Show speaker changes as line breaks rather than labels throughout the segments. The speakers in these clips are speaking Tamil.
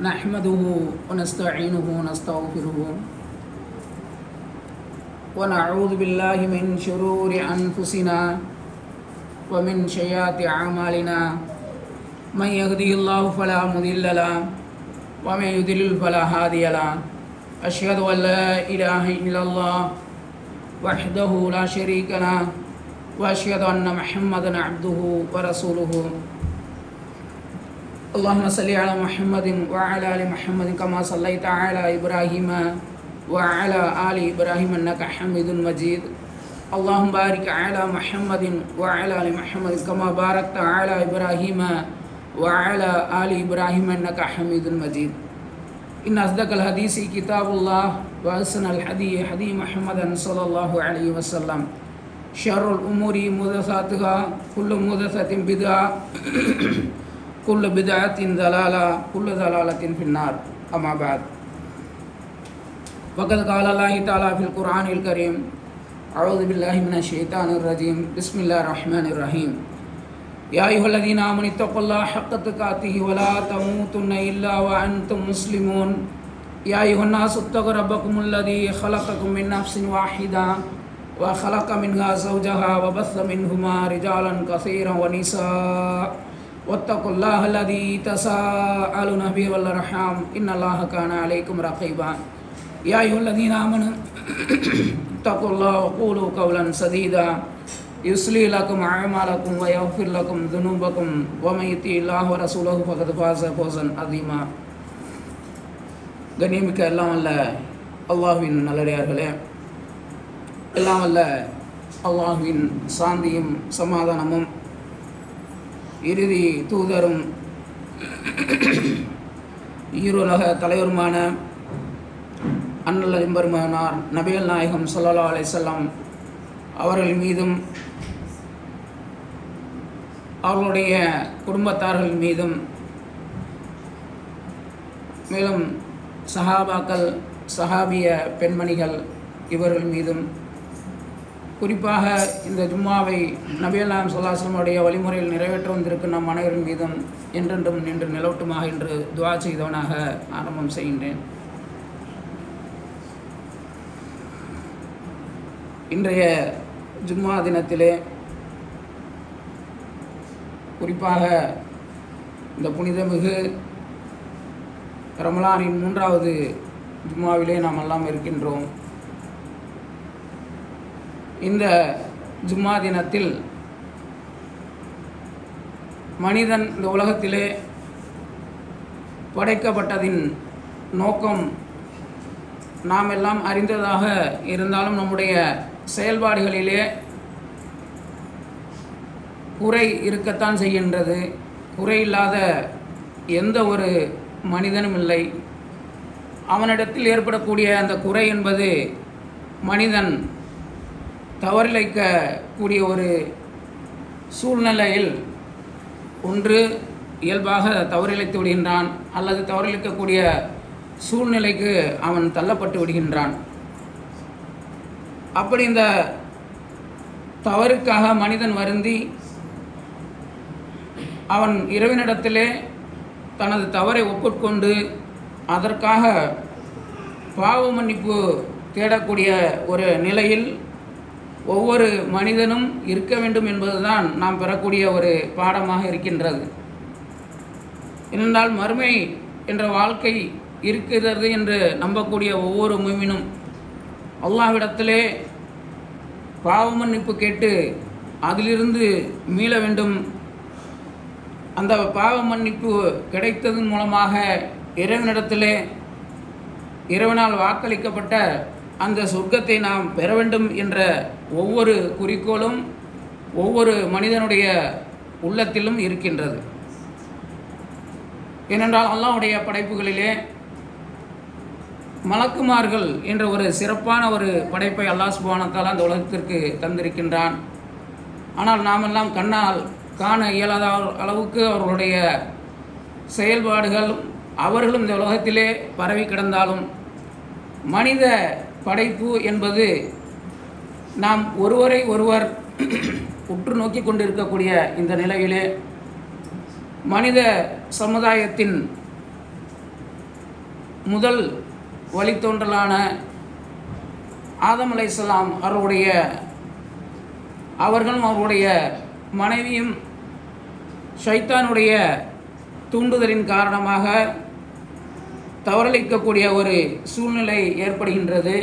نحمده ونستعينه ونستغفره ونعوذ بالله من شرور أنفسنا ومن سيئات أعمالنا من يهده الله فلا مضل له ومن يضلل فلا هادي له أشهد أن لا إله إلا الله وحده لا شريك له وأشهد أن محمدا عبده ورسوله اللهم صل على محمد وعلى آل محمد كما صليت على إبراهيم وعلى آل إبراهيم إنك حميد مجيد اللهم بارك على محمد وعلى آل محمد كما باركت على إبراهيم وعلى آل إبراهيم إنك حميد مجيد إن أصدق الحديث كتاب الله وأحسن الحديث حديث محمد صلى الله عليه وسلم شر الأمور محدثاتها كل محدثة بدعة كل بدعة ضلالة كل ضلالة في النار أما بعد وقد قال الله تعالى في القرآن الكريم أعوذ بالله من الشيطان الرجيم بسم الله الرحمن الرحيم يا أيها الذين آمنوا اتقوا الله حق تقاته ولا تموتن إلا وأنتم مسلمون يا أيها الناس اتقوا ربكم الذي خلقكم من نفس واحدة وخلق منها زوجها وبث منهما رجالا كثيرا ونساء واتقوا الله الذي تساءلون به والأرحام إن الله كان عليكم رقيبا يا أيها الذين آمنوا اتقوا الله وقولوا قولا سديدا يصلح لكم أعمالكم ويغفر لكم ذنوبكم ومن يطع الله ورسوله فقد فاز فوزا عظيما கண்ணியமிக்க எல்லாம் வல்ல அல்லாஹ்வின் நல்லடியார்களே, எல்லாம் வல்ல அல்லாஹ்வின் சாந்தியும் சமாதானமும் இறுதி தூதரும் ஈருலக தலைவருமான அண்ணல் பெருமானார் நபிகள் நாயகம் ஸல்லல்லாஹு அலைஹி வஸல்லம் அவர்கள் மீதும் அவர்களுடைய குடும்பத்தார்கள் மீதும் மேலும் சஹாபாக்கள் சஹாபிய பெண்மணிகள் இவர்கள் மீதும் குறிப்பாக இந்த ஜும்மாவை நபிகள் நாயகம் ஸல்லல்லாஹு அலைஹி வஸல்லம் வழிமுறையில் நிறைவேற்ற வந்திருக்கும் நம் அனைவரின் மீதும் என்றென்றும் நின்று நிலவட்டுமாக என்று துஆ செய்தவனாக ஆரம்பம் செய்கின்றேன். இன்றைய ஜும்மா தினத்திலே குறிப்பாக இந்த புனிதமிகு ரமலானின் 3வது ஜும்மாவிலே நாம் எல்லாம் இருக்கின்றோம். இந்த ஜும்மா தினத்தில் மனிதன் இந்த உலகத்திலே படைக்கப்பட்டதின் நோக்கம் நாம் எல்லாம் அறிந்ததாக இருந்தாலும் நம்முடைய செயல்பாடுகளிலே குறை இருக்கத்தான் செய்கின்றது. குறை இல்லாத எந்த ஒரு மனிதனும் இல்லை. அவனிடத்தில் ஏற்படக்கூடிய அந்த குறை என்பது மனிதன் தவறிழைக்கக்கூடிய ஒரு சூழ்நிலையில் ஒன்று இயல்பாக தவறிழைத்து விடுகின்றான், அல்லது தவறிழைக்கக்கூடிய சூழ்நிலைக்கு அவன் தள்ளப்பட்டு விடுகின்றான். அப்படி இந்த தவறுக்காக மனிதன் வருந்தி அவன் இறைவனிடத்திலே தனது தவறை ஒப்புக்கொண்டு அதற்காக பாவ மன்னிப்பு தேடக்கூடிய ஒரு நிலையில் ஒவ்வொரு மனிதனும் இருக்க வேண்டும் என்பதுதான் நாம் பெறக்கூடிய ஒரு பாடமாக இருக்கின்றது. ஏனென்றால் மறுமை என்ற வாழ்க்கை இருக்கிறது என்று நம்பக்கூடிய ஒவ்வொரு முஃமினும் அல்லாஹ்விடத்திலே பாவ மன்னிப்பு கேட்டு அதிலிருந்து மீள வேண்டும். அந்த பாவ மன்னிப்பு கிடைத்ததன் மூலமாக இறைவனிடத்திலே இறைவனால் வாக்களிக்கப்பட்ட அந்த சொர்க்கத்தை நாம் பெற வேண்டும் என்ற ஒவ்வொரு குறிக்கோளும் ஒவ்வொரு மனிதனுடைய உள்ளத்திலும் இருக்கின்றது. ஏனென்றால் அல்லாஹ்வுடைய படைப்புகளிலே மலக்குமார்கள் என்ற ஒரு சிறப்பான ஒரு படைப்பை அல்லாஹ் சுப்ஹானஹு வ தஆலா அந்த உலகத்திற்கு தந்திருக்கின்றான். ஆனால் நாமெல்லாம் கண்ணால் காண இயலாத அளவுக்கு அவர்களுடைய செயல்பாடுகள் அவர்களும் இந்த உலகத்திலே பரவி கிடந்தாலும் மனித படைப்பு என்பது நாம் ஒருவரை ஒருவர் உற்று நோக்கி கொண்டிருக்கக்கூடிய இந்த நிலையிலே மனித சமுதாயத்தின் முதல் வழித்தோன்றலான ஆதம் அலைஹிஸ்ஸலாம் அவர்களும் அவருடைய மனைவியும் ஷைத்தானுடைய தூண்டுதலின் காரணமாக தவறளிக்கக்கூடிய ஒரு சூழ்நிலை ஏற்படுகின்றது.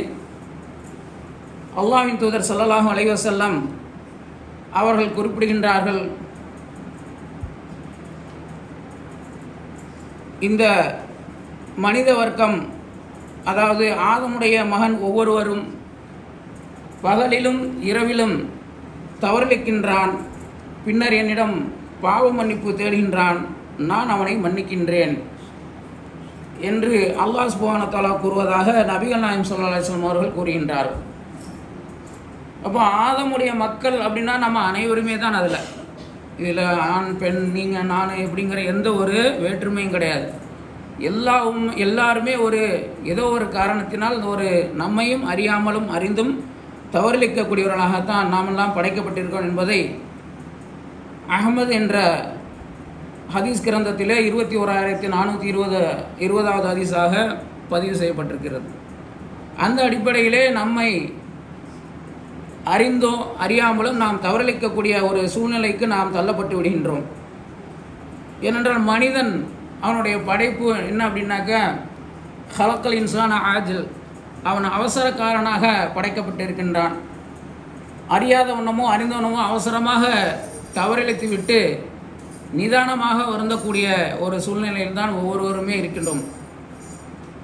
அல்லாஹ்வின் தூதர் ஸல்லல்லாஹு அலைஹி வஸல்லம் அவர்கள் குறிப்பிடுகின்றார்கள், இந்த மனித வர்க்கம், அதாவது ஆதமுடைய மகன் ஒவ்வொருவரும் பகலிலும் இரவிலும் தவறளிக்கின்றான், பின்னர் என்னிடம் பாவ மன்னிப்பு தேடுகின்றான், நான் அவனை மன்னிக்கின்றேன் என்று அல்லாஹ் சுப்ஹானஹு வ தஆலா கூறுவதாக நபிகள் நாயகம் ஸல்லல்லாஹு அலைஹி வஸல்லம் அவர்கள் கூறுகின்றார்கள். அப்போ ஆதமுடைய மக்கள் அப்படின்னா நம்ம அனைவருமே தான். இதில் ஆண் பெண் நீங்கள் நான் எப்படிங்கிற எந்த ஒரு வேற்றுமையும் கிடையாது. எல்லாருமே ஏதோ ஒரு காரணத்தினால் ஒரு நம்மையும் அறியாமலும் அறிந்தும் தவறளிக்கக்கூடியவர்களாகத்தான் நாமெல்லாம் படைக்கப்பட்டிருக்கோம் என்பதை அஹ்மத் என்ற ஹதீஸ் கிரந்தத்திலே 21,420வது ஹதீஸாக பதிவு செய்யப்பட்டிருக்கிறது. அந்த அடிப்படையிலே நம்மை அறிந்தோ அறியாமலும் நாம் தவறளிக்கக்கூடிய ஒரு சூழ்நிலைக்கு நாம் தள்ளப்பட்டு விடுகின்றோம். ஏனென்றால் மனிதன் அவனுடைய படைப்பு என்ன அப்படின்னாக்க, ஹலக்கல் இன்சான ஆஜில், அவன் அவசரக்காரனாக படைக்கப்பட்டிருக்கின்றான். அறியாதவனமோ அறிந்தவனமோ அவசரமாக தவறளித்து விட்டு நிதானமாக வருந்தக்கூடிய ஒரு சூழ்நிலையில் தான் ஒவ்வொருவருமே இருக்கின்றோம்.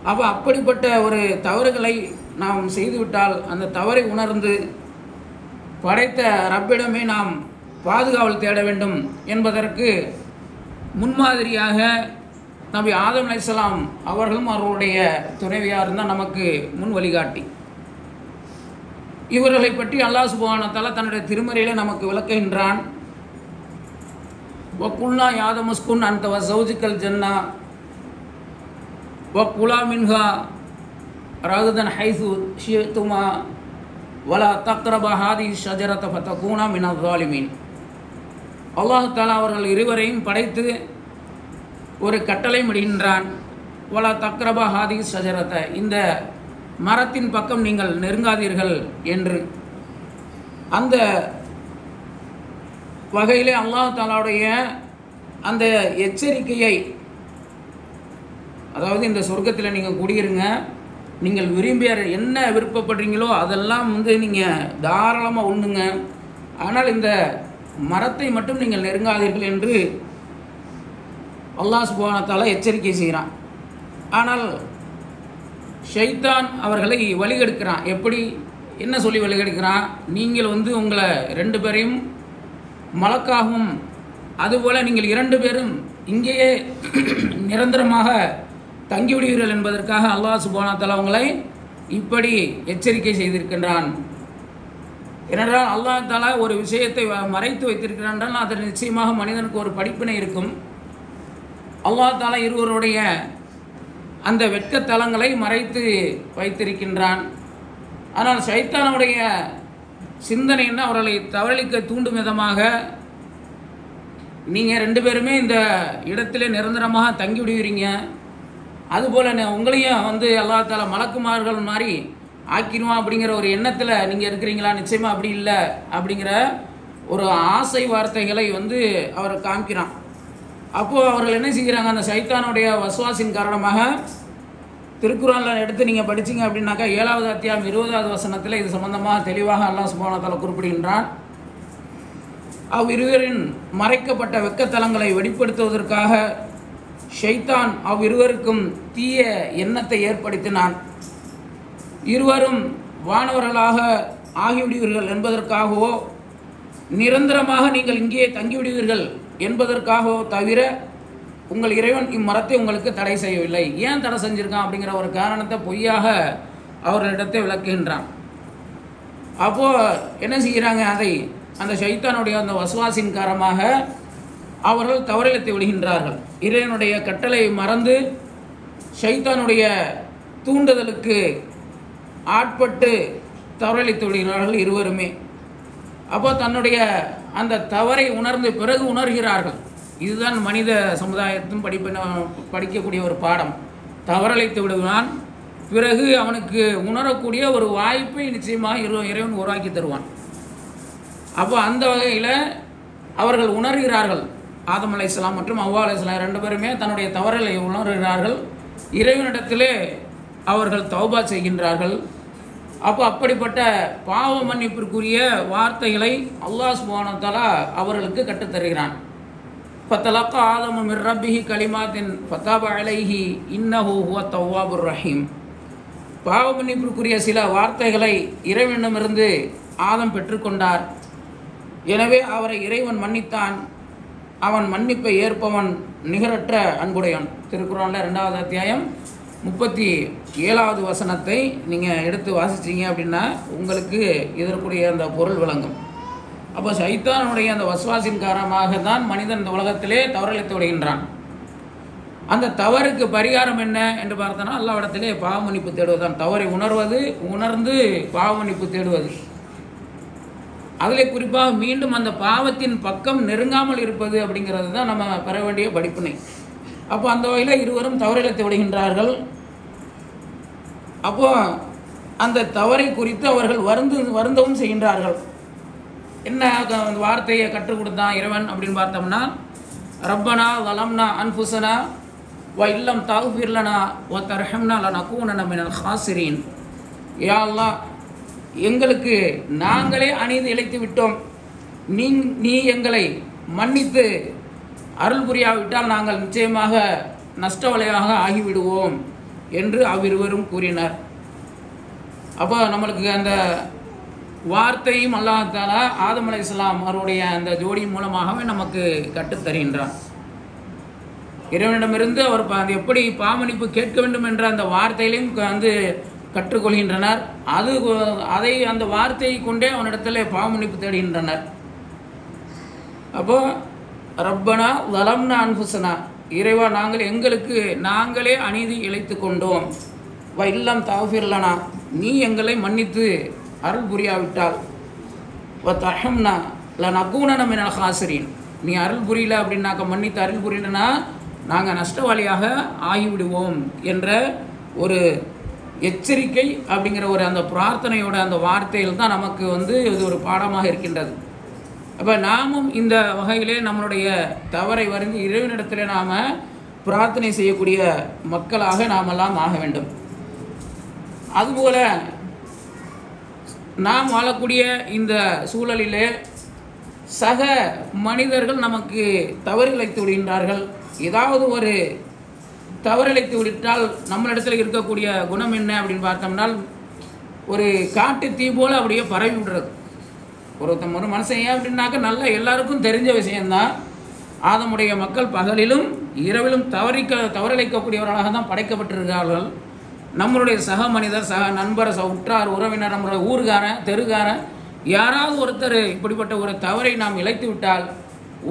அப்போ அப்படிப்பட்ட ஒரு தவறுகளை நாம் செய்துவிட்டால் அந்த தவறை உணர்ந்து படைத்த ரப்பிடமே நாம் பாதுகாவல் தேட வேண்டும் என்பதற்கு முன்மாதிரியாக நபி ஆதம் அலைஹிஸ்ஸலாம் அவர்களும் அவர்களுடைய துணைவியார் தான் நமக்கு முன் வழிகாட்டி. இவர்களை பற்றி அல்லாஹ் சுப்ஹானஹு வ தஆலா தன்னுடைய திருமறையிலே நமக்கு விளக்குகின்றான். வகுல்னா யாதமுஸ்குன் அன்த வ ஸௌஜுக்கல் ஜன்னா வகுலா மின்ஹா ரகதன் ஹைசு ஷிஅ்துமா வலா தக்ரபா ஹாதிஹி ஷஜரத ஃபதகூனா மினல் ஸாலிமீன். அல்லாஹ் தஆலா அவர்கள் இருவரையும் படைத்து ஒரு கட்டளை இடுகின்றான். வலா தக்ரபா ஹாதிஹி ஷஜரத, இந்த மரத்தின் பக்கம் நீங்கள் நெருங்காதீர்கள் என்று. அந்த வகையிலே அல்லாஹ் தஆலாவுடைய அந்த எச்சரிக்கையை, அதாவது இந்த சொர்க்கத்தில் நீங்கள் குடியிருங்க, நீங்கள் விரும்பிய என்ன விருப்பப்படுறீங்களோ அதெல்லாம் நீங்கள் தாராளமாக உண்ணுங்க, ஆனால் இந்த மரத்தை மட்டும் நீங்கள் நெருங்காதீர்கள் என்று அல்லாஹ் சுப்ஹானஹு வ தஆலா எச்சரிக்கை செய்கிறான். ஆனால் ஷைத்தான் அவர்களை வழிகெடுக்கிறான். எப்படி, என்ன சொல்லி வழிகெடுக்கிறான்? நீங்கள் உங்களை 2 பேரையும் மலக்காகவும், அதுபோல் நீங்கள் 2 பேரும் இங்கேயே நிரந்தரமாக தங்கிவிடுவீர்கள் என்பதற்காக அல்லாஹ் சுப்ஹானஹு வ தஆலா உங்களை இப்படி எச்சரிக்கை செய்திருக்கின்றான். ஏனென்றால் அல்லாஹ் தஆலா ஒரு விஷயத்தை மறைத்து வைத்திருக்கிறான் என்றால் அதில் நிச்சயமாக மனிதனுக்கு ஒரு படிப்பினை இருக்கும். அல்லாஹ் தஆலா இருவருடைய அந்த வெட்கத்தலங்களை மறைத்து வைத்திருக்கின்றான். ஆனால் ஷைத்தானுடைய சிந்தனை என்ன, அவர்களை தவறளிக்க தூண்டும் விதமாக நீங்கள் 2 பேருமே இந்த இடத்திலே நிரந்தரமாக தங்கி விடுவீங்க, அதுபோல் உங்களையும் அல்லாஹ் தஆலா மலக்குமார்கள் மாதிரி ஆக்கிடுவான் அப்படிங்கிற ஒரு எண்ணத்தில் நீங்கள் இருக்கிறீங்களா? நிச்சயமாக அப்படி இல்லை அப்படிங்கிற ஒரு ஆசை வார்த்தைகளை அவர் காமிக்கிறான். அப்போது அவர்கள் என்ன செய்கிறாங்க, அந்த சைத்தானுடைய வஸ்வாசின் காரணமாக திருக்குர்ஆனில் எடுத்து நீங்கள் படிச்சிங்க அப்படின்னாக்கா 7வது அத்தியாயம் 20வது வசனத்தில் இது சம்பந்தமாக தெளிவாக அல்லாஹ் சுப்ஹானஹு வ தஆலா குறிப்பிடுகின்றான். அவ்விருவரின் மறைக்கப்பட்ட வெட்கத்தலங்களை வெளிப்படுத்துவதற்காக ஷைத்தான் அவ்விருவருக்கும் தீய எண்ணத்தை ஏற்படுத்தினான். இருவரும் வானவர்களாக ஆகிவிடுவீர்கள் என்பதற்காகவோ, நிரந்தரமாக நீங்கள் இங்கே தங்கிவிடுவீர்கள் என்பதற்காகவோ தவிர உங்கள் இறைவன் இம்மரத்தை உங்களுக்கு தடை செய்யவில்லை. ஏன் தடை செஞ்சிருக்கான் அப்படிங்கிற ஒரு காரணத்தை பொய்யாக அவர்களிடத்தை விளக்குகின்றான். அப்போது என்ன செய்கிறாங்க, அந்த ஷைத்தானுடைய அந்த வஸ்வாசின் காரணமாக அவர்கள் தவறிழைத்து விடுகின்றார்கள். இறைவனுடைய கட்டளை மறந்து ஷைத்தானுடைய தூண்டுதலுக்கு ஆட்பட்டு தவறிழைத்து விடுகிறார்கள் இருவருமே. அப்போ தன்னுடைய அந்த தவறை உணர்ந்து பிறகு உணர்கிறார்கள். இதுதான் மனித சமுதாயத்தும் படிக்கக்கூடிய ஒரு பாடம். தவறளித்து விடுவான். பிறகு அவனுக்கு உணரக்கூடிய ஒரு வாய்ப்பை நிச்சயமாக இறைவன் உருவாக்கி தருவான். அப்போ அந்த வகையில் அவர்கள் உணர்கிறார்கள். ஆதம் அலைஹிஸ்ஸலாம் மற்றும் ஹவ்வா அலைஹிஸ்ஸலாம் 2 பேருமே தன்னுடைய தவறுகளை உணர்கிறார்கள். இறைவனிடத்திலே அவர்கள் தௌபா செய்கின்றார்கள். அப்போ அப்படிப்பட்ட பாவ மன்னிப்பிற்குரிய வார்த்தைகளை அல்லாஹ் சுப்ஹானஹு வ தஆலா அவர்களுக்கு கற்றுத்தருகிறான். ஃபதலக்கா ஆதமு மிர் ரப்பிஹி கலிமாத்தின் ஃபதாப அலைஹி இன்னஹு ஹுவ தவ்வாபுர் ரஹீம். பாவ மன்னிப்பிற்குரிய சில வார்த்தைகளை இறைவனிடமிருந்து ஆதம் பெற்றுக்கொண்டார். எனவே அவரை இறைவன் மன்னித்தான். அவன் மன்னிப்பை ஏற்பவன் நிகரற்ற அன்புடையவன். திருக்குர்ஆனில் 2வது அத்தியாயம் 37வது வசனத்தை நீங்கள் எடுத்து வாசிச்சிங்க அப்படின்னா உங்களுக்கு இதற்குரிய அந்த பொருள் விளங்கும். அப்போ சைத்தானுடைய அந்த வஸ்வாசின் காரணமாக தான் மனிதன் இந்த உலகத்திலே தவறளித்து விடுகின்றான். அந்த தவறுக்கு பரிகாரம் என்ன என்று பார்த்தோன்னா அல்லாஹ்விடத்திலே பாவ மன்னிப்பு தேடுவதுதான். தவறை உணர்ந்து பாவ மன்னிப்பு தேடுவது. அதிலே குறிப்பாக மீண்டும் அந்த பாவத்தின் பக்கம் நெருங்காமல் இருப்பது அப்படிங்கிறது தான் நம்ம பெற வேண்டிய படிப்பினை. அப்போ அந்த வகையில் இருவரும் தவறிழைத்து விடுகின்றார்கள். அப்போ அந்த தவறை குறித்து அவர்கள் வருந்தவும் செய்கின்றார்கள். என்ன அந்த வார்த்தையை கற்றுக் கொடுத்தான் இறைவன் அப்படின்னு பார்த்தோம்னா, ரப்பனா வலம்னா அன்ஃபுஸனா வ இல்லம் தக்ஃபிர் லனா வ தர்ஹம்னா லனகூனன மினல் ஹாசிரீன். யா அல்லாஹ், எங்களுக்கு நாங்களே அநீதி இழைத்து விட்டோம். நீ எங்களை மன்னித்து அருள் புரியாவிட்டால் நாங்கள் நிச்சயமாக நஷ்டவலையாக ஆகிவிடுவோம் என்று அவ்விருவரும் கூறினர். அப்போ நம்மளுக்கு அந்த வார்த்தையும் அல்லாஹ் தஆலா ஆதம் அலைஹிஸ்ஸலாம் அவருடைய அந்த ஜோடி மூலமாகவே நமக்கு கற்றுத்தருகின்றான். இறைவனிடமிருந்து அவர் எப்படி பாவமன்னிப்பு கேட்க வேண்டும் என்ற அந்த வார்த்தையிலையும் கற்றுக்கொள்கின்றனர். அதை அந்த வார்த்தையை கொண்டே அவனிடத்தில் பாவமன்னிப்பு தேடுகின்றனர். அப்போது ரப்பனா வலம்னா அன்ஃபுஸனா, இறைவா எங்களுக்கு நாங்களே அநீதி இழைத்து கொண்டோம். வ இல்லம் தக்ஃபிர் லனா, நீ எங்களை மன்னித்து அருள் புரியாவிட்டால் வ தர்ஹம்னா லனகூனன மினல் ஹாசிரீன், நீ அருள் புரியல அப்படின்னாக்க மன்னித்து அருள் புரியலனா நாங்கள் நஷ்டவாளியாக ஆகிவிடுவோம் என்ற ஒரு எச்சரிக்கை அப்படிங்கிற ஒரு அந்த பிரார்த்தனையோட அந்த வார்த்தையில் தான் நமக்கு இது ஒரு பாடமாக இருக்கின்றது. அப்போ நாமும் இந்த வகையிலே நம்மளுடைய தவறை வருந்தி இறைவனிடத்திலே நாம் பிரார்த்தனை செய்யக்கூடிய மக்களாக நாமெல்லாம் ஆக வேண்டும். அதுபோல நாம் வாழக்கூடிய இந்த சூழலிலே சக மனிதர்கள் நமக்கு தவறிழைத்து விடுகின்றார்கள். ஏதாவது ஒரு தவறிழைத்து விட்டால் நம்மளிடத்தில் இருக்கக்கூடிய குணம் என்ன அப்படின்னு பார்த்தோம்னா, ஒரு காட்டு தீ போல் அப்படியே பரவி விடுறது. ஒரு மனுஷன் ஏன் அப்படின்னாக்க நல்ல எல்லாருக்கும் தெரிஞ்ச விஷயந்தான். ஆதமுடைய மக்கள் பகலிலும் இரவிலும் தவறிழைக்கக்கூடியவர்களாக தான் படைக்கப்பட்டிருக்கிறார்கள். நம்மளுடைய சக மனிதர், சக நண்பர், உற்றார் உறவினர், நம்மளுடைய ஊர்காரன், தெருக்காரன், யாராவது ஒருத்தர் இப்படிப்பட்ட ஒரு தவறை நாம் இழைத்து விட்டால்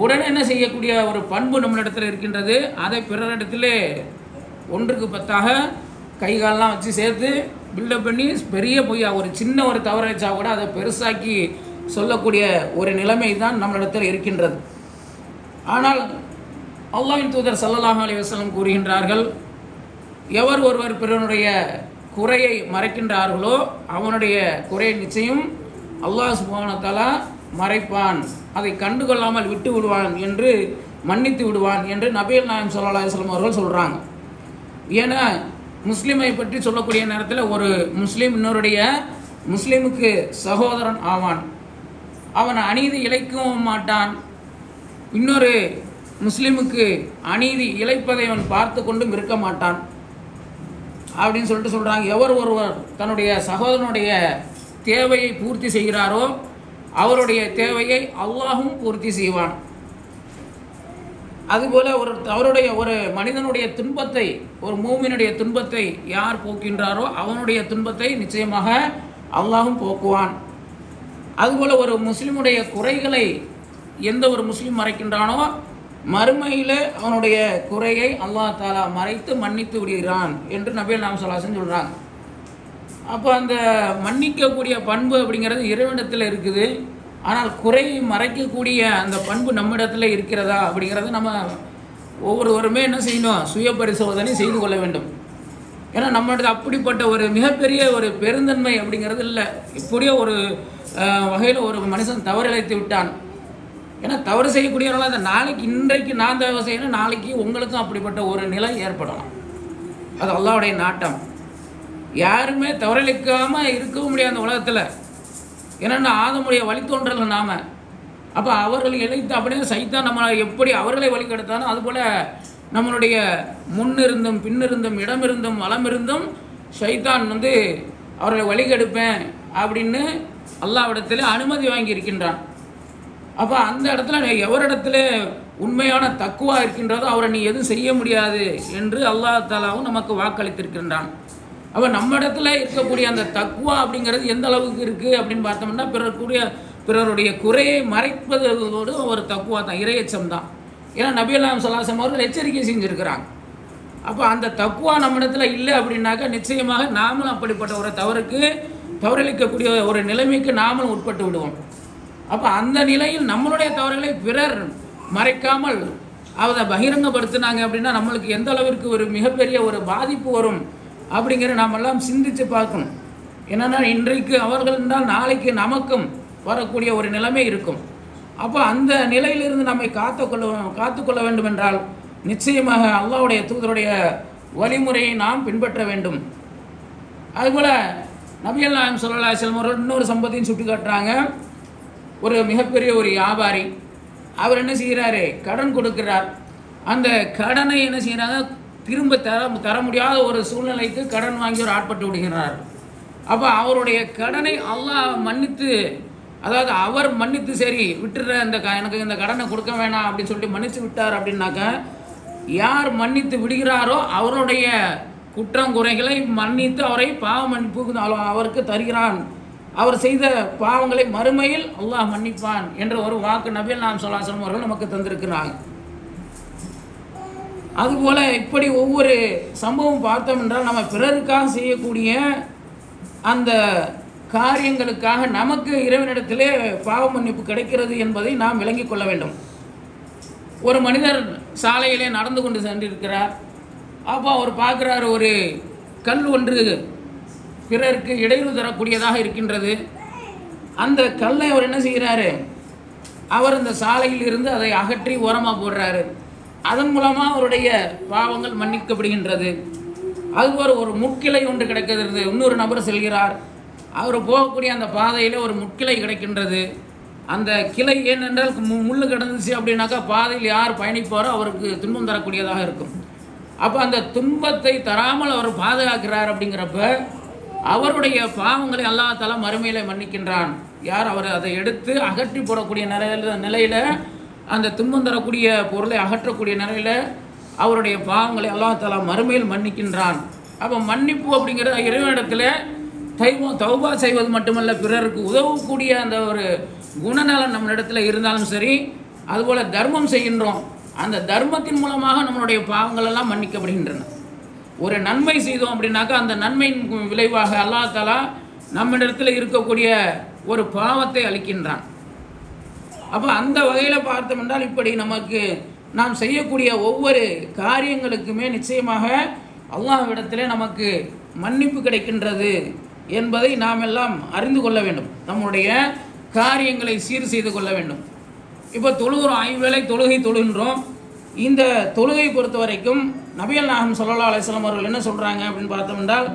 உடனே என்ன செய்யக்கூடிய ஒரு பண்பு நம்மளிடத்தில் இருக்கின்றது. அதை பிறரிடத்திலே 1க்கு 10ஆக கைகாலெலாம் வச்சு சேர்த்து பில்டப் பண்ணி பெரிய பொய்யா ஒரு சின்ன ஒரு தவறை வச்சா கூட அதை பெருசாக்கி சொல்லக்கூடிய ஒரு நிலைமை தான் நம்மளிடத்தில் இருக்கின்றது. ஆனால் அல்லாஹ்வின் தூதர் ஸல்லல்லாஹு அலைஹி வஸல்லம் கூறுகின்றார்கள், எவர் ஒருவர் பிறனுடைய குறையை மறைக்கின்றார்களோ அவனுடைய குறையை நிச்சயம் அல்லாஹ் சுப்ஹானஹு வ தஆலா மறைப்பான், அதை கண்டுகொள்ளாமல் விட்டு விடுவான் என்று மன்னித்து விடுவான் என்று நபிகள் நாயகம் ஸல்லல்லாஹு அலைஹி வஸல்லம் அவர்கள் சொல்கிறாங்க. ஏன்னா முஸ்லீமை பற்றி சொல்லக்கூடிய நேரத்தில் ஒரு முஸ்லீம் இன்னொருடைய முஸ்லீமுக்கு சகோதரன் ஆவான். அவன் அநீதி இழைக்கவும் மாட்டான். இன்னொரு முஸ்லீமுக்கு அநீதி இழைப்பதை அவன் பார்த்து கொண்டும் இருக்க மாட்டான் அப்படின்னு சொல்கிறாங்க. எவர் ஒருவர் தன்னுடைய சகோதரனுடைய தேவையை பூர்த்தி செய்கிறாரோ அவருடைய தேவையை அல்லாஹும் பூர்த்தி செய்வான். அதுபோல் அவருடைய ஒரு மனிதனுடைய துன்பத்தை, ஒரு மூமினுடைய துன்பத்தை யார் போக்கின்றாரோ அவனுடைய துன்பத்தை நிச்சயமாக அல்லாஹும் போக்குவான். அதுபோல் ஒரு முஸ்லீமுடைய குறைகளை எந்த ஒரு முஸ்லீம் மறைக்கின்றானோ மறுமையில் அவனுடைய குறையை அல்லாஹ் தஆலா மறைத்து மன்னித்து விடுகிறான் என்று நபிகள் நாயகம் ஸல்லல்லாஹு அலைஹி வஸல்லம் சொல்கிறாங்க. அப்போ அந்த மன்னிக்கக்கூடிய பண்பு அப்படிங்கிறது இறைவனிடத்தில் இருக்குது. ஆனால் குறையை மறைக்கக்கூடிய அந்த பண்பு நம்மிடத்தில் இருக்கிறதா அப்படிங்கிறத நம்ம ஒவ்வொருவருமே என்ன செய்யணும், சுய பரிசோதனை செய்து கொள்ள வேண்டும். ஏன்னா நம்மளது அப்படிப்பட்ட ஒரு மிகப்பெரிய ஒரு பெருந்தன்மை அப்படிங்கிறது இல்லை. இப்படியோ ஒரு வகையில் ஒரு மனுஷன் தவறிழைத்து விட்டான். ஏன்னா தவறு செய்யக்கூடியவர்களாக அந்த நாளைக்கு இன்றைக்கு நான் தவறு செய்யணும், நாளைக்கு உங்களுக்கும் அப்படிப்பட்ட ஒரு நிலை ஏற்படலாம். அது அல்லாஹ்வுடைய நாட்டம். யாருமே தவறிழைக்காமல் இருக்கவும் முடியாது அந்த உலகத்தில். ஏன்னா ஆதமுடைய வழித்தோன்றல் நாம. அப்போ அவர்கள் இழைத்து அப்படியே சைத்தான் நம்மளை எப்படி அவர்களை வழிகெடுத்தானோ அதுபோல் நம்மளுடைய முன்னிருந்தும் பின்னிருந்தும் இடமிருந்தும் வலமிருந்தும் ஷைத்தான் அவர்களை வழிகெடுப்பேன் அப்படின்னு அல்லாஹ்விடத்தில் அனுமதி வாங்கி இருக்கின்றான். அப்போ அந்த இடத்துல எவரிடத்துல உண்மையான தக்குவா இருக்கின்றதோ அவரை நீ எதுவும் செய்ய முடியாது என்று அல்லாஹ் தஆலாவும் நமக்கு வாக்களித்திருக்கின்றான். அப்போ நம்ம இடத்துல இருக்கக்கூடிய அந்த தக்குவா அப்படிங்கிறது எந்த அளவுக்கு இருக்குது அப்படின்னு பார்த்தோம்னா பிறருடைய குறையை மறைப்பதோடு ஒரு தக்குவா தான், இறையச்சம் தான். ஏன்னா நபி ஸல்லல்லாஹு அலைஹி வஸல்லம் அவர்கள் எச்சரிக்கை செஞ்சுருக்கிறாங்க. அப்போ அந்த தக்குவா நம்ம இடத்துல இல்லை அப்படின்னாக்கா நிச்சயமாக நாமளும் அப்படிப்பட்ட ஒரு தவறளிக்கக்கூடிய ஒரு நிலைமைக்கு நாமளும் உட்பட்டு விடுவோம். அப்போ அந்த நிலையில் நம்மளுடைய தவறுகளை பிறர் மறைக்காமல் அதை பகிரங்கப்படுத்தினாங்க அப்படின்னா நம்மளுக்கு எந்த அளவிற்கு ஒரு மிகப்பெரிய ஒரு பாதிப்பு வரும் அப்படிங்கிற நாமெல்லாம் சிந்தித்து பார்க்கணும். என்னென்னா இன்றைக்கு அவர்கள் இருந்தால் நாளைக்கு நமக்கும் வரக்கூடிய ஒரு நிலைமை இருக்கும். அப்போ அந்த நிலையிலிருந்து நம்மை காத்துக்கொள்ள வேண்டும் என்றால் நிச்சயமாக அல்லாஹ்வுடைய தூதருடைய வழிமுறையை நாம் பின்பற்ற வேண்டும். அதுபோல் நபிகள் நாயகம் ஸல்லல்லாஹு அலைஹி வஸல்லம் அவர்கள் இன்னொரு சம்பவத்தையும் சுட்டி காட்டுறாங்க. ஒரு மிகப்பெரிய ஒரு வியாபாரி அவர் என்ன செய்கிறாரு, கடன் கொடுக்கிறார். அந்த கடனை என்ன செய்கிறாங்க, திரும்ப தர முடியாத ஒரு சூழ்நிலைக்கு கடன் வாங்கி ஒரு ஆட்பட்டு விடுகிறார். அப்போ அவருடைய கடனை அல்லாஹ் மன்னித்து, அதாவது அவர் மன்னித்து சரி விட்டுற எனக்கு இந்த கடனை கொடுக்க வேணாம் அப்படின்னு சொல்லிட்டு மன்னித்து விட்டார் அப்படின்னாக்க, யார் மன்னித்து விடுகிறாரோ அவருடைய குற்றம் குறைகளை மன்னித்து அவரை பாவ மன்னிப்பு அவருக்கு தருகிறான். அவர் செய்த பாவங்களை மறுமையில் அல்லாஹ் மன்னிப்பான் என்ற ஒரு வாக்கு நபிகள் நாயகம் ஸல்லல்லாஹு அலைஹி வஸல்லம் அவர்கள் நமக்கு தந்திருக்கிறாங்க. அதுபோல் இப்படி ஒவ்வொரு சம்பவம் பார்த்தோம் என்றால் நம்ம பிறருக்காக செய்யக்கூடிய அந்த காரியங்களுக்காக நமக்கு இறைவனிடத்திலே பாவ மன்னிப்பு கிடைக்கிறது என்பதை நாம் விளங்கிக் கொள்ள வேண்டும். ஒரு மனிதர் சாலையிலே நடந்து கொண்டு சென்றிருக்கிறார். அப்போ அவர் பார்க்குறாரு, ஒரு கல் ஒன்று பிறருக்கு இடையூறு தரக்கூடியதாக இருக்கின்றது. அந்த கல்லை அவர் என்ன செய்கிறாரு, அவர் இந்த சாலையில் இருந்து அதை அகற்றி ஓரமாக போடுறாரு. அதன் மூலமாக அவருடைய பாவங்கள் மன்னிக்கப்படுகின்றது. அதுபோல் ஒரு முட்கிளை ஒன்று கிடைக்கிறது. இன்னொரு நபர் செல்கிறார், அவர் போகக்கூடிய அந்த பாதையில் ஒரு முட்கிளை கிடைக்கின்றது. அந்த கிளை ஏனென்றால் முள்ளு கிடந்துச்சு அப்படின்னாக்கா பாதையில் யார் பயணிப்பாரோ அவருக்கு துன்பம் தரக்கூடியதாக இருக்கும். அப்போ அந்த துன்பத்தை தராமல் அவர் பாதுகாக்கிறார். அப்படிங்கிறப்ப அவருடைய பாவங்களை அல்லாஹ் தஆலா மறுமையில் மன்னிக்கின்றான். யார் அவர் அதை எடுத்து அகற்றி போடக்கூடிய நிலையில் அந்த துன்பம் தரக்கூடிய பொருளை அகற்றக்கூடிய நிலையில் அவருடைய பாவங்களை அல்லாஹ் தஆலா மறுமையில் மன்னிக்கின்றான். அப்போ மன்னிப்பு அப்படிங்கிறது இறைவனிடத்தில் தௌபா செய்வது மட்டுமல்ல, பிறருக்கு உதவக்கூடிய அந்த ஒரு குணநலன் நம்மளிடத்தில் இருந்தாலும் சரி. அதுபோல் தர்மம் செய்கின்றோம், அந்த தர்மத்தின் மூலமாக நம்மளுடைய பாவங்கள் எல்லாம் மன்னிக்கப்படுகின்றன. ஒரு நன்மை செய்தோம் அப்படின்னாக்கா அந்த நன்மையின் விளைவாக அல்லாஹ் தஆலா நம்மிடத்தில் இருக்கக்கூடிய ஒரு பாவத்தை அளிக்கின்றான். அப்போ அந்த வகையில் பார்த்தோம் என்றால் இப்படி நமக்கு நாம் செய்யக்கூடிய ஒவ்வொரு காரியங்களுக்குமே நிச்சயமாக அல்லாஹ்விடத்திலே நமக்கு மன்னிப்பு கிடைக்கின்றது என்பதை நாம் எல்லாம் அறிந்து கொள்ள வேண்டும். நம்முடைய காரியங்களை சீர் செய்து கொள்ள வேண்டும். இப்போ தொழுகிறோம், 5 வேளை தொழுகின்றோம். இந்த தொழுகை பொறுத்த வரைக்கும் நபிகள் நாயகம் ஸல்லல்லாஹு அலைஹி வஸல்லம் அவர்கள் என்ன சொல்கிறாங்க அப்படின்னு பார்த்தோம் என்றால்,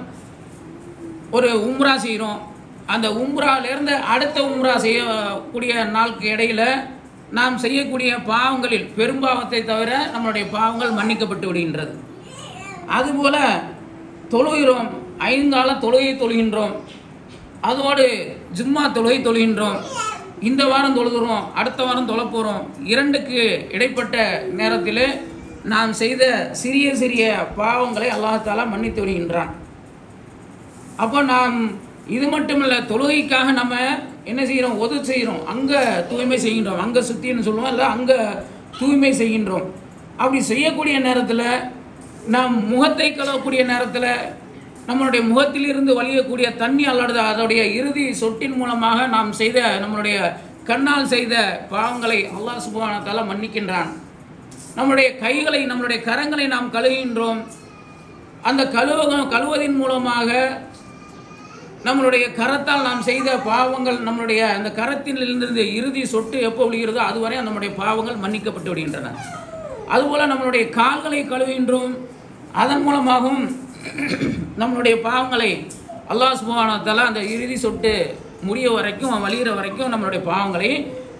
ஒரு உம்ரா செய்கிறோம், அந்த உம்ராலேருந்து அடுத்த உம்ரா செய்யக்கூடிய நாளுக்கு இடையில் நாம் செய்யக்கூடிய பாவங்களில் பெரும்பாவத்தை தவிர நம்மளுடைய பாவங்கள் மன்னிக்கப்பட்டு விடுகின்றது. அதுபோல் தொழுகிறோம், 5 கால தொழுகை தொழுகின்றோம், அதோடு ஜும்மா தொழுகை தொழுகின்றோம். இந்த வாரம் தொழுகிறோம், அடுத்த வாரம் தொழ போகிறோம். 2க்கு இடைப்பட்ட நேரத்தில் நாம் செய்த சிறிய சிறிய பாவங்களை அல்லாஹ் தஆலா மன்னித்து விடுகின்றான். அப்போ நாம் இது மட்டுமில்லை, தொழுகைக்காக நம்ம என்ன செய்கிறோம், செய்கிறோம், அங்கே தூய்மை செய்கின்றோம், அங்கே சுத்தின்னு சொல்லுவோம், இல்லை அங்கே தூய்மை செய்கின்றோம். அப்படி செய்யக்கூடிய நேரத்தில் நாம் முகத்தை கழுவக்கூடிய நேரத்தில் நம்மளுடைய முகத்திலிருந்து வழியக்கூடிய தண்ணி அல்லது அதோடைய இறுதி சொட்டின் மூலமாக நாம் செய்த நம்மளுடைய கண்ணால் செய்த பாவங்களை அல்லாஹ் சுப்ஹானஹு வ தஆலா மன்னிக்கின்றான். நம்மளுடைய கைகளை நம்மளுடைய கரங்களை நாம் கழுவுகின்றோம். அந்த கழுவதின் மூலமாக நம்மளுடைய கரத்தால் நாம் செய்த பாவங்கள், நம்மளுடைய அந்த கரத்திலிருந்து இறுதி சொட்டு எப்போ விழுகிறதோ அதுவரை நம்முடைய பாவங்கள் மன்னிக்கப்பட்டு விடுகின்றன. அதுபோல் நம்மளுடைய கால்களை கழுவுகின்றோம், அதன் மூலமாகவும் நம்மளுடைய பாவங்களை அல்லாஹ் சுப்ஹானஹு வ தஆலா அந்த இறுதி சொட்டு முடிய வரைக்கும், வழிகிற வரைக்கும் நம்மளுடைய பாவங்களை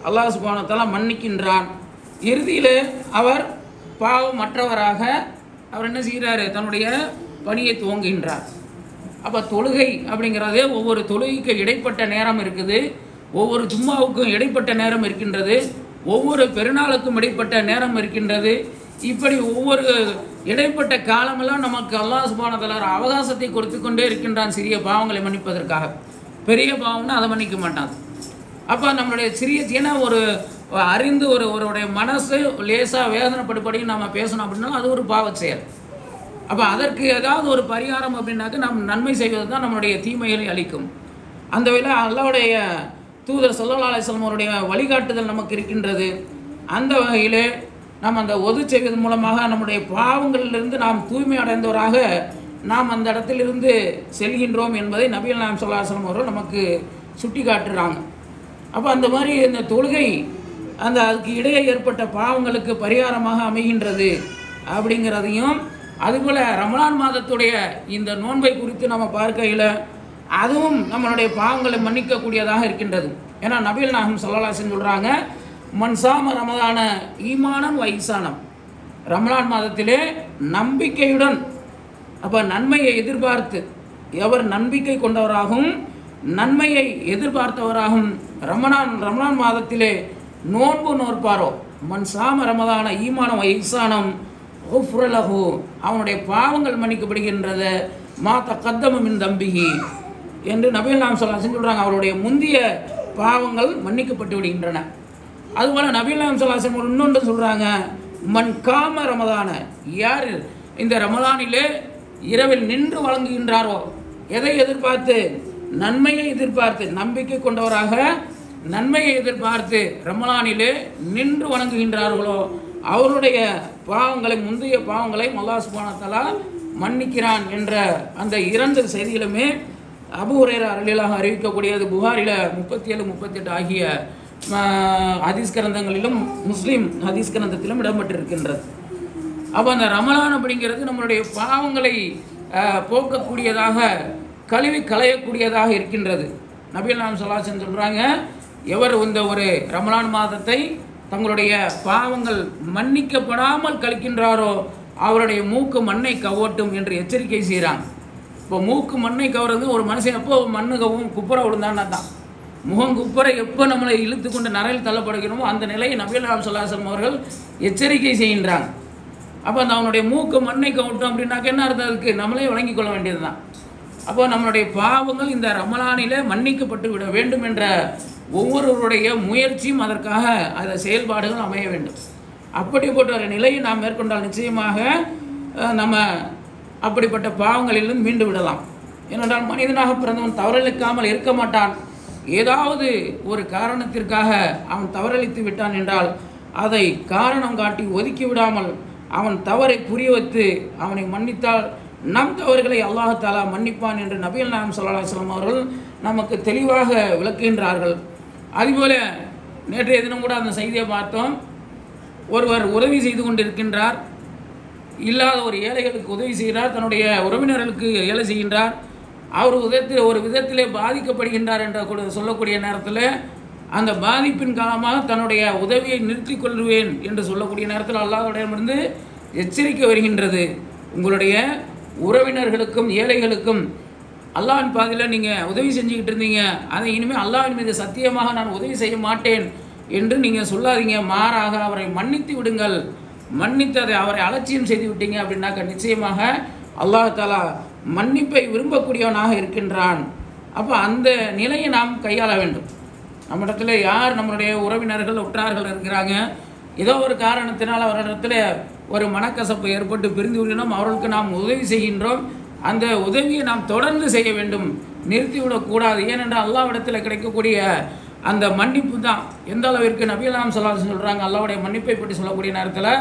அல்லாஹ் சுப்ஹானஹு வ தஆலா மன்னிக்கின்றான். இறுதியில் அவர் பாவமற்றவராக அவர் என்ன செய்கிறார், தன்னுடைய பணியை துவங்குகின்றார். அப்போ தொழுகை அப்படிங்கிறதே ஒவ்வொரு தொழுகைக்கு இடைப்பட்ட நேரம் இருக்குது, ஒவ்வொரு ஜும்மாவுக்கும் இடைப்பட்ட நேரம் இருக்கின்றது, ஒவ்வொரு பெருநாளுக்கும் இடைப்பட்ட நேரம் இருக்கின்றது. இப்படி ஒவ்வொரு இடைப்பட்ட காலமெல்லாம் நமக்கு அல்லாஹ் சுப்ஹானஹு வ தஆலா அவகாசத்தை கொடுத்து கொண்டே இருக்கின்றான் சிறிய பாவங்களை மன்னிப்பதற்காக. பெரிய பாவம்னா அதை மன்னிக்க மாட்டான். அப்போ நம்மளுடைய சிறிய ஒரு அறிந்து ஒருவருடைய மனசு லேசாக வேதனைப்படும்படி நம்ம பேசணும் அப்படின்னா அது ஒரு பாவச் செயல். அப்போ அதற்கு ஏதாவது ஒரு பரிகாரம் அப்படின்னாக்க நம்ம நன்மை செய்வது தான் நம்மளுடைய தீமைகளை அளிக்கும். அந்த வகையில் அல்லாஹ்வுடைய தூதர் ஸல்லல்லாஹு அலைஹி வஸல்லம் அவருடைய வழிகாட்டுதல் நமக்கு இருக்கின்றது. அந்த வகையிலே நாம் அந்த ஒது செய்வதன் மூலமாக நம்முடைய பாவங்களிலிருந்து நாம் தூய்மை அடைந்தவராக நாம் அந்த இடத்திலிருந்து செல்கின்றோம் என்பதை நபிகள் நாயகம் ஸல்லல்லாஹு அலைஹி வஸல்லம் அவர்கள் நமக்கு சுட்டி காட்டுறாங்க. அப்போ அந்த மாதிரி இந்த தொழுகை அதுக்கு இடையே ஏற்பட்ட பாவங்களுக்கு பரிகாரமாக அமைகின்றது அப்படிங்கிறதையும், அதுபோல் ரமலான் மாதத்துடைய இந்த நோன்பை குறித்து நம்ம பார்க்கையில் அதுவும் நம்மளுடைய பாவங்களை மன்னிக்கக்கூடியதாக இருக்கின்றது. ஏன்னா நபிகள் நாயகம் ஸல்லல்லாஹு அலைஹி வஸல்லம் சொல்கிறாங்க, மன்சாம ரமதான ஈமானன் வைசானம், ரமலான் மாதத்திலே நம்பிக்கையுடன், அப்போ நன்மையை எதிர்பார்த்து எவர் நம்பிக்கை கொண்டவராகவும் நன்மையை எதிர்பார்த்தவராகவும் ரமலான் மாதத்திலே நோன்பு நோற்பாரோ, மன்சாம ரமதான ஈமானம் வைசானம் ஓஃப்ரலஹு, அவனுடைய பாவங்கள் மன்னிக்கப்படுகின்றது, மாத கத்தமின் தம்பிகி என்று நபிகள் நாயகம் ஸல்லல்லாஹு அலைஹி வஸல்லம் சொல்கிறாங்க. அவருடைய முந்திய பாவங்கள் மன்னிக்கப்பட்டு விடுகின்றன. அதுபோல் நபிகள் நாயகம் ஸல்லல்லாஹு அலைஹி வஸல்லம் இன்னொன்று சொல்கிறாங்க, மன் காம ரமதான, யார் இந்த ரமலானிலே இரவில் நின்று வழங்குகின்றாரோ, எதை எதிர்பார்த்து, நன்மையை எதிர்பார்த்து, நம்பிக்கை கொண்டவராக நன்மையை எதிர்பார்த்து ரமலானிலே நின்று வணங்குகின்றார்களோ அவருடைய பாவங்களை, முந்தைய பாவங்களை அல்லாஹ் சுப்ஹானஹு வ தஆலா மன்னிக்கிறான் என்ற அந்த இரண்டு செய்திகளுமே அபூ ஹுரைரா ரலியல்லாஹு அறிவிக்கக்கூடியது. புகாரில் 37, 38 ஆகிய ஹதீஸ் கிரந்தங்களிலும் முஸ்லீம் ஹதீஸ் கிரந்தத்திலும் இடம்பெற்றிருக்கின்றது. அப்போ அந்த ரமலான் அப்படிங்கிறது நம்மளுடைய பாவங்களை போக்கக்கூடியதாக, கழுவி களையக்கூடியதாக இருக்கின்றது. நபிகள் நாயகம் ஸல்லல்லாஹு அலைஹி வஸல்லம் சொல்கிறாங்க, எவர் இந்த ஒரு ரமலான் மாதத்தை தங்களுடைய பாவங்கள் மன்னிக்கப்படாமல் கழிக்கின்றாரோ அவருடைய மூக்கு மண்ணை கவ்வட்டும் என்று எச்சரிக்கை செய்கிறாங்க. இப்போ மூக்கு மண்ணை கவர்றது, ஒரு மனுஷன் எப்போ மண்ணு கவும் குப்புற விழுந்தான்னா தான், முகம் குப்புற எப்போ நம்மளை இழுத்து கொண்டு நரையில் தள்ளப்படுகிறோமோ அந்த நிலையை நபிகள் நாயகம் ஸல்லல்லாஹு அலைஹி வஸல்லம் அவர்கள் எச்சரிக்கை செய்கின்றாங்க. அப்போ அந்த அவனுடைய மூக்கு மண்ணை கவட்டும் அப்படின்னாக்க என்ன அர்த்தம், அதுக்கு நம்மளே வழங்கி கொள்ள வேண்டியது தான். அப்போ நம்மளுடைய பாவங்கள் இந்த ரமலானிலே மன்னிக்கப்பட்டு விட வேண்டும் என்ற ஒவ்வொருவருடைய முயற்சியும், அதற்காக அந்த செயல்பாடுகள் அமைய வேண்டும். அப்படிப்பட்ட ஒரு நிலையை நாம் மேற்கொண்டால் நிச்சயமாக நம்ம அப்படிப்பட்ட பாவங்களிலிருந்து மீண்டு விடலாம். ஏனென்றால் மனிதனாக பிறந்தவன் தவறளிக்காமல் இருக்க மாட்டான். ஏதாவது ஒரு காரணத்திற்காக அவன் தவறளித்து விட்டான் என்றால் அதை காரணம் காட்டி ஒதுக்கி விடாமல் அவன் தவறை புரிய வைத்து அவனை மன்னித்தால் நம் தவறுகளை அல்லாஹ் தஆலா மன்னிப்பான் என்று நபிகள் நாயகம் ஸல்லல்லாஹு அலைஹி வஸல்லம் அவர்கள் நமக்கு தெளிவாக விளக்குகின்றார்கள். அதுபோல நேற்றைய தினம் கூட அந்த செய்தியை பார்த்தோம். ஒருவர் உதவி செய்து கொண்டிருக்கின்றார், இல்லாத ஒரு ஏழைகளுக்கு உதவி செய்கிறார், தன்னுடைய உறவினர்களுக்கு ஏழை செய்கின்றார். அவர் ஒரு விதத்திலே பாதிக்கப்படுகின்றார் என்ற சொல்லக்கூடிய நேரத்தில் அந்த பாதிப்பின் காரணமாக தன்னுடைய உதவியை நிறுத்திக் கொள்வேன் என்று சொல்லக்கூடிய நேரத்தில் அல்லாஹ்விடமிருந்து எச்சரிக்கை வருகின்றது. உங்களுடைய உறவினர்களுக்கும் ஏழைகளுக்கும் அல்லாஹ்வின் பாதையில் நீங்கள் உதவி செஞ்சுக்கிட்டு இருந்தீங்க, அதை இனிமேல் அல்லாஹ்வின் மீது சத்தியமாக நான் உதவி செய்ய மாட்டேன் என்று நீங்கள் சொல்லாதீங்க, மாறாக அவரை மன்னித்து விடுங்கள். மன்னித்து அவரை அலட்சியம் செய்து விட்டீங்க அப்படின்னாக்க நிச்சயமாக அல்லாஹ் தஆலா மன்னிப்பை விரும்பக்கூடியவனாக இருக்கின்றான். அப்போ அந்த நிலையை நாம் கையாள வேண்டும். நம்மிடத்தில் யார் நம்மளுடைய உறவினர்கள் உற்றார்கள் இருக்கிறாங்க, ஏதோ ஒரு காரணத்தினால் அவரிடத்தில் ஒரு மனக்கசப்பு ஏற்பட்டு பிரிந்து விடணும், அவர்களுக்கு நாம் உதவி செய்கின்றோம், அந்த உதவியை நாம் தொடர்ந்து செய்ய வேண்டும், நிறுத்திவிடக்கூடாது. ஏனென்றால் அல்லாஹ்விடத்தில் கிடைக்கக்கூடிய அந்த மன்னிப்பு தான் எந்த அளவிற்கு நபிகள் நாயகம் ஸல்லல்லாஹு அலைஹி வஸல்லம் சொல்கிறாங்க. அல்லாஹ்வுடைய மன்னிப்பை பற்றி சொல்லக்கூடிய நேரத்தில்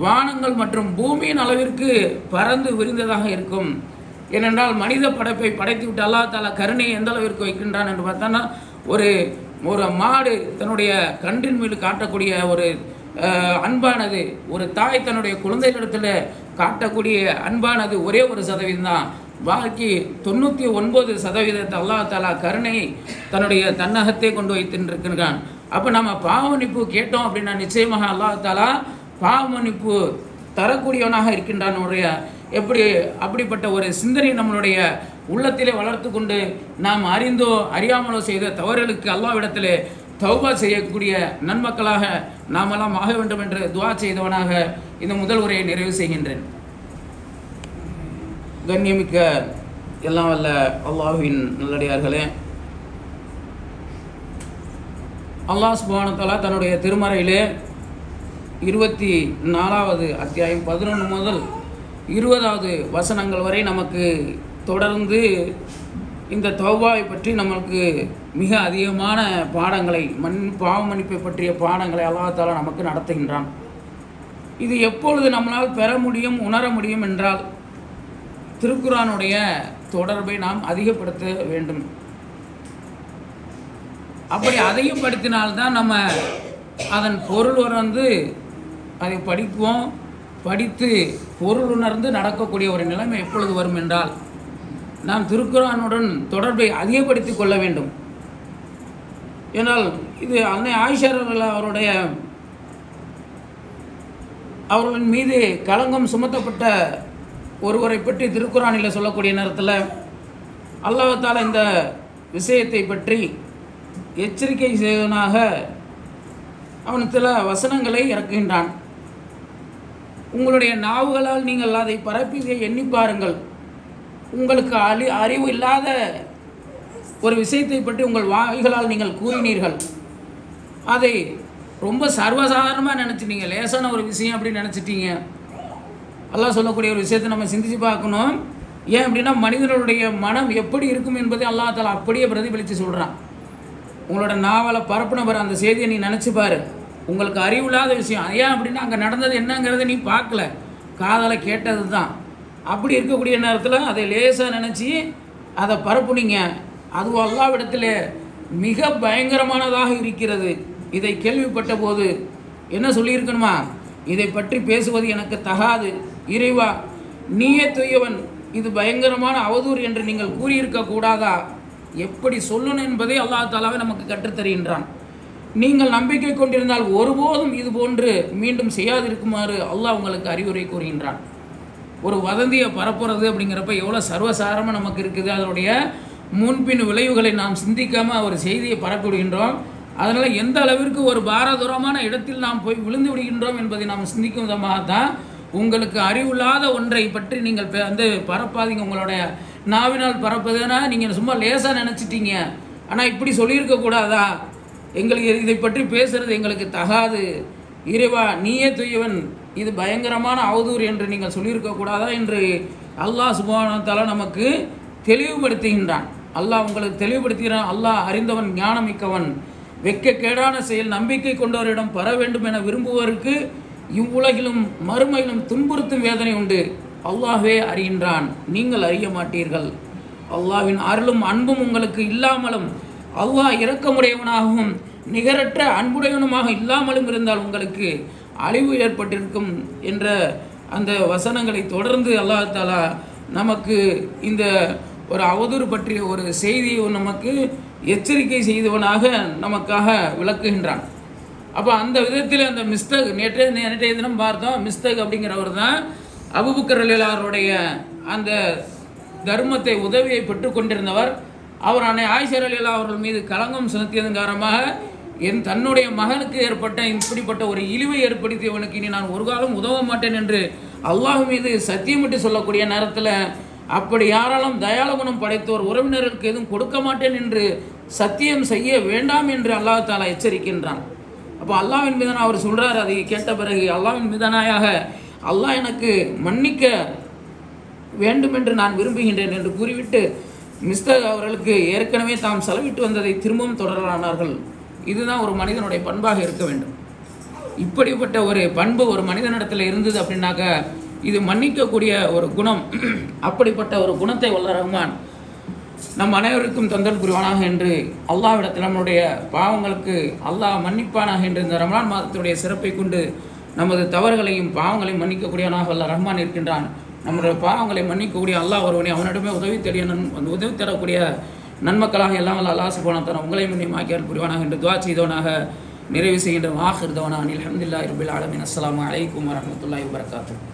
வானங்கள் மற்றும் பூமியின் அளவிற்கு பறந்து விரிந்ததாக இருக்கும். ஏனென்றால் மனித படைப்பை படைத்து விட்டு அல்லாஹ் தஆலா கருணையை எந்த அளவிற்கு வைக்கின்றான் என்று பார்த்தோன்னா, ஒரு மாடு தன்னுடைய கன்றின் மீது காட்டக்கூடிய ஒரு அன்பானது, ஒரு தாய் தன்னுடைய குழந்தைகளிடத்தில் காட்டக்கூடிய அன்பானது ஒரே 1% தான். பாக்கி 99% அல்லாஹ் தஆலா கருணையை தன்னுடைய தன்னகத்தை கொண்டு வைத்திருக்கின்றான். அப்போ நம்ம பாவ மன்னிப்பு கேட்டோம் அப்படின்னா நிச்சயமாக அல்லாஹ் தஆலா பாவ மன்னிப்பு தரக்கூடியவனாக இருக்கின்றான். எப்படி அப்படிப்பட்ட ஒரு சிந்தனை நம்மளுடைய உள்ளத்திலே வளர்த்து கொண்டு நாம் அறிந்தோ அறியாமலோ செய்த தவறுகளுக்கு அல்லாஹ்விடத்திலே தௌபா செய்யக்கூடிய நன்மக்களாக நாமெல்லாம் ஆக வேண்டும் என்று துஆ செய்தவனாக இந்த முதல் உரையை நிறைவு செய்கின்றேன். கண்ணியமிக்க எல்லாம் வல்ல அல்லாஹ்வின் நல்லடியார்களே, அல்லாஹ் சுப்ஹானஹு வ தஆலா தன்னுடைய திருமறையிலே 24வது அத்தியாயம் 11 முதல் 20வது வசனங்கள் வரை நமக்கு தொடர்ந்து இந்த தௌபாவை பற்றி நமக்கு மிக அதிகமான பாடங்களை பாவ மன்னிப்பை பற்றிய பாடங்களை அல்லாஹ் தஆலா நமக்கு நடத்துகின்றான். இது எப்பொழுது நம்மளால் பெற முடியும், உணர முடியும் என்றால் திருக்குர்ஆனுடைய தொடர்பை நாம் அதிகப்படுத்த வேண்டும். அப்படி அதிகப்படுத்தினால்தான் நம்ம அதன் பொருள் உணர்ந்து அதை படிப்போம். படித்து பொருள் உணர்ந்து நடக்கக்கூடிய ஒரு நிலைமை எப்பொழுது வரும் என்றால் நாம் திருக்குர்ஆனுடன் தொடர்பை அதிகப்படுத்தி கொள்ள வேண்டும். ஏனால் இது அன்னை ஆயிஷா அவர்களின் மீது களங்கம் சுமத்தப்பட்ட ஒருவரை பற்றி திருக்குர்ஆனில் சொல்லக்கூடிய நேரத்தில் அல்லாஹ் தஆலா இந்த விஷயத்தை பற்றி எச்சரிக்கை செய்வனாக அவன் சில வசனங்களை இறக்குகின்றான். உங்களுடைய நாவுகளால் நீங்கள் அதை பரப்பி எண்ணி பாருங்கள். உங்களுக்கு அறிவு இல்லாத ஒரு விஷயத்தை பற்றி உங்கள் வாய்களால் நீங்கள் கூறினீர்கள். அதை ரொம்ப சர்வசாதாரணமாக நினச்சிட்டீங்க, லேசான ஒரு விஷயம் அப்படின்னு நினச்சிட்டீங்க. அல்லாஹ் சொல்லக்கூடிய ஒரு விஷயத்தை நம்ம சிந்திச்சு பார்க்கணும். ஏன் அப்படின்னா மனிதனுடைய மனம் எப்படி இருக்கும் என்பதை அல்லாஹ் தஆலா அப்படியே பிரதிபலித்து சொல்கிறான். உங்களோட நாவலை பரப்புனவர் அந்த செய்தியை நீ நினச்சி பாரு. உங்களுக்கு அறிவில்லாத விஷயம் ஏன் அப்படின்னா அங்கே நடந்தது என்னங்கிறத நீ பார்க்கல, காதால் கேட்டது தான். அப்படி இருக்கக்கூடிய நேரத்தில் அதை லேசாக நினச்சி அதை பரப்புனீங்க. அதுவும் அல்லாஹ்விடத்தில் மிக பயங்கரமானதாக இருக்கிறது. இதை கேள்விப்பட்ட போது என்ன சொல்லியிருக்கணுமா, இதை பற்றி பேசுவது எனக்கு தகாது, இறைவா நீயே தூயவன், இது பயங்கரமான அவதூறு என்று நீங்கள் கூறியிருக்க கூடாதா, எப்படி சொல்லணும் என்பதை அல்லாஹ் தஆலாவே நமக்கு கற்றுத்தருகின்றான். நீங்கள் நம்பிக்கை கொண்டிருந்தால் ஒருபோதும் இது போன்று மீண்டும் செய்யாதிருக்குமாறு அல்லாஹ் உங்களுக்கு அறிவுரை கூறுகின்றான். ஒரு வதந்தியை பரப்புறது அப்படிங்கிறப்ப எவ்வளோ சர்வசாரமாக நமக்கு இருக்குது. அதனுடைய முன்பின் விளைவுகளை நாம் சிந்திக்காமல் ஒரு செய்தியை பரப்பிவிடுகின்றோம். அதனால் எந்த அளவிற்கு ஒரு பாரதூரமான இடத்தில் நாம் போய் விழுந்து விடுகின்றோம் என்பதை நாம் சிந்திக்கும் விதமாகத்தான் உங்களுக்கு அறிவில்லாத ஒன்றை பற்றி நீங்கள் பரப்பாதீங்க. உங்களுடைய நாவினால் பரப்புதுன்னா நீங்கள் சும்மா லேசாக நினச்சிட்டீங்க, ஆனால் இப்படி சொல்லியிருக்கக்கூடாதா, எங்களுக்கு இதை பற்றி பேசுகிறது எங்களுக்கு தகாது, இறைவா நீயே தூயவன், இது பயங்கரமான அவதூறு என்று நீங்கள் சொல்லியிருக்கக்கூடாதா என்று அல்லாஹ் சுப்ஹானஹு வ தஆலா நமக்கு தெளிவுபடுத்துகின்றான். அல்லாஹ் உங்களுக்கு தெளிவுபடுத்துகிறான். அல்லாஹ் அறிந்தவன், ஞானமிக்கவன். வெட்கக்கேடான செயல் நம்பிக்கை கொண்டவரிடம் பெற வேண்டும் என விரும்புவதற்கு இவ்வுலகிலும் மறுமையிலும் துன்புறுத்தும் வேதனை உண்டு. அல்லாஹ்வே அறிகின்றான், நீங்கள் அறிய மாட்டீர்கள். அல்லாஹ்வின் அருளும் அன்பும் உங்களுக்கு இல்லாமலும் அல்லாஹ் இரக்கமுடையவனாகவும் நிகரற்ற அன்புடையவனுமாக இல்லாமலும் இருந்தால் உங்களுக்கு அழிவு ஏற்பட்டிருக்கும் என்ற அந்த வசனங்களை தொடர்ந்து அல்லாஹ் தஆலா நமக்கு இந்த ஒரு அவதூறு பற்றிய ஒரு செய்தியை நமக்கு எச்சரிக்கை செய்தவனாக நமக்காக விளக்குகின்றான். அப்போ அந்த விதத்தில் அந்த மிஸ்தக் நேற்றைய தினம் பார்த்தோம். மிஸ்தக் அப்படிங்கிறவர் தான் அபூபக்கர் ரலியல்லாஹு அவருடைய அந்த தர்மத்தை உதவியை பெற்றுக்கொண்டிருந்தவர். அவர் அன்னை ஆயிஷா ரலியல்லாஹு அவர்கள் மீது களங்கம் செலுத்தியதன் காரணமாக தன்னுடைய மகனுக்கு ஏற்பட்ட இப்படிப்பட்ட ஒரு இழிவை ஏற்படுத்தியவனுக்கு இனி நான் ஒரு காலம் உதவ மாட்டேன் என்று அல்லாஹ் மீது சத்தியமிட்டு சொல்லக்கூடிய நேரத்தில் அப்படி யாராலும் தயாள குணம் படைத்தோர் உறவினர்களுக்கு எதுவும் கொடுக்க மாட்டேன் என்று சத்தியம் செய்ய வேண்டாம் என்று அல்லாஹ் தஆலா எச்சரிக்கின்றான். அப்போ அல்லாஹ்வின் மீதான அவர் சொல்கிறார். அதை கேட்ட பிறகு அல்லாஹ்வின் மீதானாயாக அல்லாஹ் எனக்கு மன்னிக்க வேண்டும் என்று நான் விரும்புகின்றேன் என்று கூறிவிட்டு மிஸ்தக் அவர்களுக்கு ஏற்கனவே தாம் செலவிட்டு வந்ததை திரும்பவும் தொடரலானார்கள். இதுதான் ஒரு மனிதனுடைய பண்பாக இருக்க வேண்டும். இப்படிப்பட்ட ஒரு பண்பு ஒரு மனிதனிடத்தில் இருந்தது அப்படின்னாக்க இது மன்னிக்கக்கூடிய ஒரு குணம். அப்படிப்பட்ட ஒரு குணத்தை வல்ல ரஹ்மான் நம் அனைவருக்கும் தந்தல் புரிவானாக என்று அல்லாஹ்விடத்தில் நம்முடைய பாவங்களுக்கு அல்லாஹ் மன்னிப்பானாக என்று இந்த ரமலான் மாதத்துடைய சிறப்பை கொண்டு நமது தவறுகளையும் பாவங்களையும் மன்னிக்கக்கூடியவனாக வல்ல ரஹ்மான் இருக்கின்றான். நம்முடைய பாவங்களை மன்னிக்கக்கூடிய அல்லாஹ் ஒருவனை அவனிடமே உதவி தரக்கூடிய நன்மக்களாக எல்லாம் வல்ல அல்லாஹ் சுப்ஹானஹு வ தஆலா உங்களையும் மன்னிமாக்கியால் புரிவானாக என்று துஆ செய்தவனாக நிறைவு செய்கின்ற ஆகிர் தவனா அல்ஹம்துலில்லாஹி ரப்பில் ஆலமீன். அஸ்ஸலாமு அலைக்கும் வரஹ்மத்துல்லாஹி வபரகாத்துஹு.